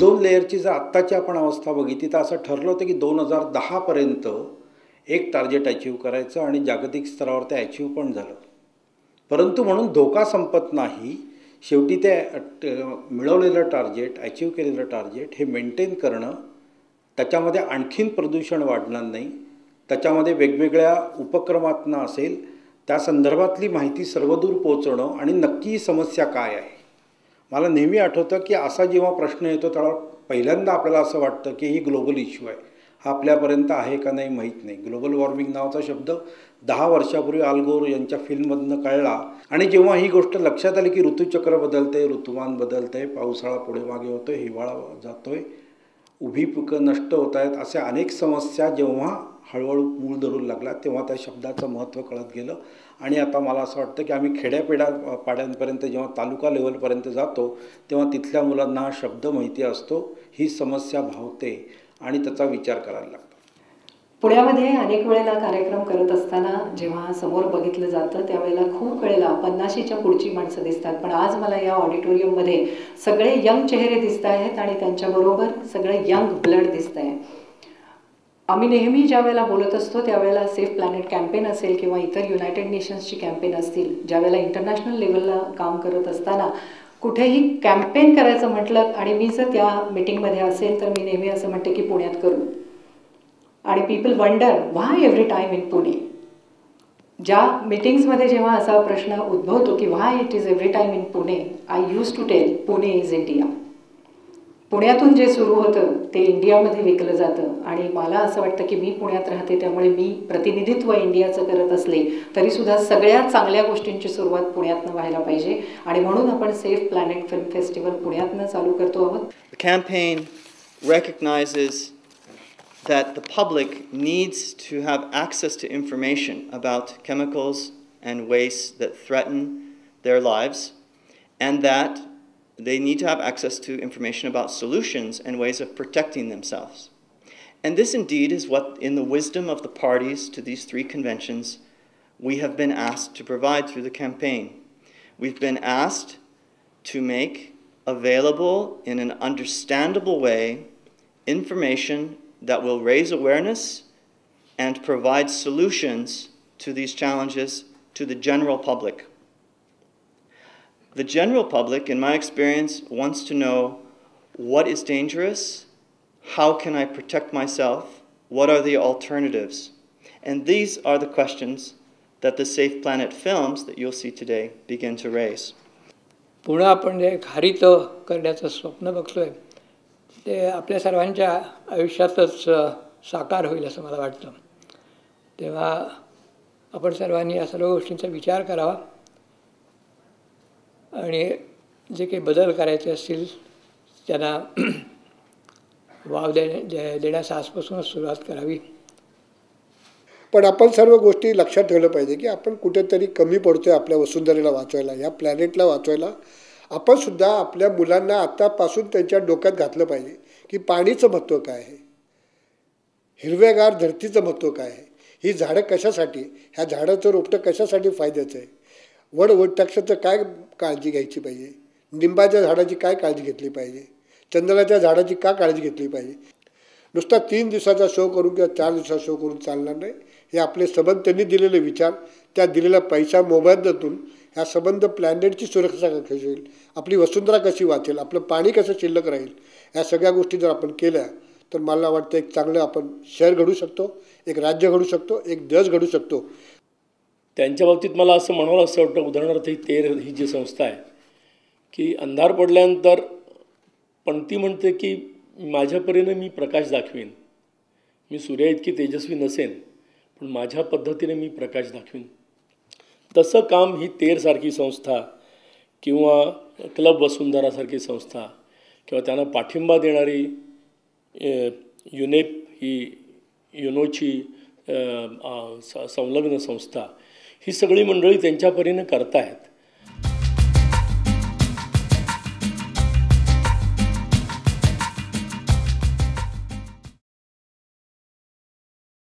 Ozone लेअरची जर आत्ताची आपण अवस्था बघितली तर असं ठरलं होतं की 2010पर्यंत एक टार्गेट अचीव करायचं आणि जागतिक स्तरावर ते अचीव पण झालं. परंतु म्हणून धोका संपत नाही. शेवटी ते मिळवलेलं टार्गेट, अचीव केलेलं टार्गेट हे मेंटेन करणं, त्याच्यामध्ये आणखीन प्रदूषण वाढणार नाही, त्याच्यामध्ये वेगवेगळ्या उपक्रमातनं असेल त्या संदर्भातली माहिती सर्वदूर पोहोचवणं आणि नक्की समस्या काय आहे. मला नेहमी आठवतं की असा जेव्हा प्रश्न येतो तेव्हा पहिल्यांदा आपल्याला असं वाटतं की ही ग्लोबल इश्यू आहे, हा आपल्यापर्यंत आहे का नाही माहीत नाही. ग्लोबल वॉर्मिंग नावाचा शब्द 10 वर्षापूर्वी अल गोर यांच्या फिल्ममधनं कळला आणि जेव्हा ही गोष्ट लक्षात आली की ऋतुचक्र बदलते, ऋतुमान बदलते, पावसाळा पुढे मागे होतो, हिवाळा जातोय, उभी पिकं नष्ट होत आहेत, अशा अनेक समस्या जेव्हा हळूहळू मूळ धरू लागला तेव्हा त्या शब्दाचं महत्त्व कळत गेलं. आणि आता मला असं वाटतं की आम्ही पाड्यांपर्यंत जेव्हा तालुका लेवलपर्यंत जातो तेव्हा तिथल्या मुलांना हा शब्द माहिती असतो, ही समस्या भावते आणि त्याचा विचार करायला लागतो. पुण्यामध्ये अनेक वेळेला कार्यक्रम करत असताना जेव्हा समोर बघितलं जातं त्यावेळेला खूप वेळेला 50च्या पुढची माणसं दिसतात, पण आज मला या ऑडिटोरियममध्ये सगळे यंग चेहरे दिसत आहेत आणि त्यांच्याबरोबर सगळं यंग ब्लड दिसत आहे. आम्ही नेहमी ज्या वेळेला बोलत असतो त्यावेळेला सेफ प्लॅनेट कॅम्पेन असेल किंवा इतर युनायटेड नेशन्सची कॅम्पेन असतील, ज्यावेळेला इंटरनॅशनल लेवलला काम करत असताना कुठेही कॅम्पेन करायचं म्हटलं आणि मी जर त्या मीटिंगमध्ये असेल तर मी नेहमी असं म्हणते की पुण्यात करू. आणि people wonder why every time in Pune. ज्या मीटिंग्समध्ये जेव्हा असा प्रश्न उद्भवतो की why it is every time in Pune, I use to tell Pune is India. पुण्यातून जे सुरू होतं ते इंडियामध्ये विकलं जातं आणि मला असं वाटतं की मी पुण्यात राहते त्यामुळे मी प्रतिनिधित्व इंडियाचं करत असले तरीसुद्धा सगळ्यात चांगल्या गोष्टींची सुरुवात पुण्यातनं व्हायला पाहिजे आणि म्हणून आपण सेफ प्लॅनेट फिल्म फेस्टिवल पुण्यातनं चालू करतो आहोत. The campaign recognizes that the public needs to have access to information about chemicals and waste that threaten their lives, and that they need to have access to information about solutions and ways of protecting themselves. And this indeed is what, in the wisdom of the parties to these 3 conventions, we have been asked to provide through the campaign. We've been asked to make available in an understandable way information that will raise awareness and provide solutions to these challenges to the general public. The general public, in my experience, wants to know what is dangerous, how can I protect myself, what are the alternatives? And these are the questions that the Safe Planet films that you'll see today begin to raise. पुन्हा आपण जे हरित करण्याचं स्वप्न बघतोय ते आपल्या सर्वांच्या आयुष्यातच साकार होईल असं मला वाटतं. तेव्हा आपण सर्वांनी या सर्व गोष्टींचा विचार करावा आणि जे काही बदल करायचे असतील त्यांना वाव देण्यास आजपासूनच सुरुवात करावी. पण आपण सर्व गोष्टी लक्षात ठेवलं पाहिजे की आपण कुठेतरी कमी पडतोय आपल्या वसुंधरेला वाचवायला, या प्लॅनेटला वाचवायला. आपण सुद्धा आपल्या मुलांना आत्तापासून त्यांच्या डोक्यात घातलं पाहिजे की पाणीचं महत्त्व काय आहे, हिरव्यागार धरतीचं महत्त्व काय आहे, ही झाडं कशासाठी, ह्या झाडाचं रोपटं कशासाठी फायद्याचं आहे, वटवृक्षाचं काय काळजी घ्यायची पाहिजे, निंबाच्या झाडाची काय काळजी घेतली पाहिजे, चंदनाच्या झाडाची का काळजी घेतली पाहिजे. नुसता 3 दिवसाचा शो करून किंवा 4 दिवसाचा शो करून चालणार नाही. हे आपले संबंध त्यांनी दिलेले विचार, त्या दिलेला पैसा मोबदल्यातून ह्या संबंध प्लॅनेटची सुरक्षा कशी होईल, आपली वसुंधरा कशी वाचेल, आपलं पाणी कसं शिल्लक राहील, ह्या सगळ्या गोष्टी जर आपण केल्या तर मला वाटतं एक चांगलं आपण शहर घडू शकतो, एक राज्य घडू शकतो, एक देश घडू शकतो. त्यांच्या बाबतीत मला असं म्हणावं असं वाटतं, उदाहरणार्थ ही तेर ही जी संस्था आहे की अंधार पडल्यानंतर पणती म्हणते की माझ्या परीने मी प्रकाश दाखवीन, मी सूर्या इतकी तेजस्वी नसेन पण माझ्या पद्धतीने मी प्रकाश दाखवीन. तसं काम ही तेरसारखी संस्था किंवा क्लब वसुंधरासारखी संस्था किंवा त्यांना पाठिंबा देणारी युनेप ही युनोची संलग्न संस्था, ही सगळी मंडळी त्यांच्या परीने करतायत.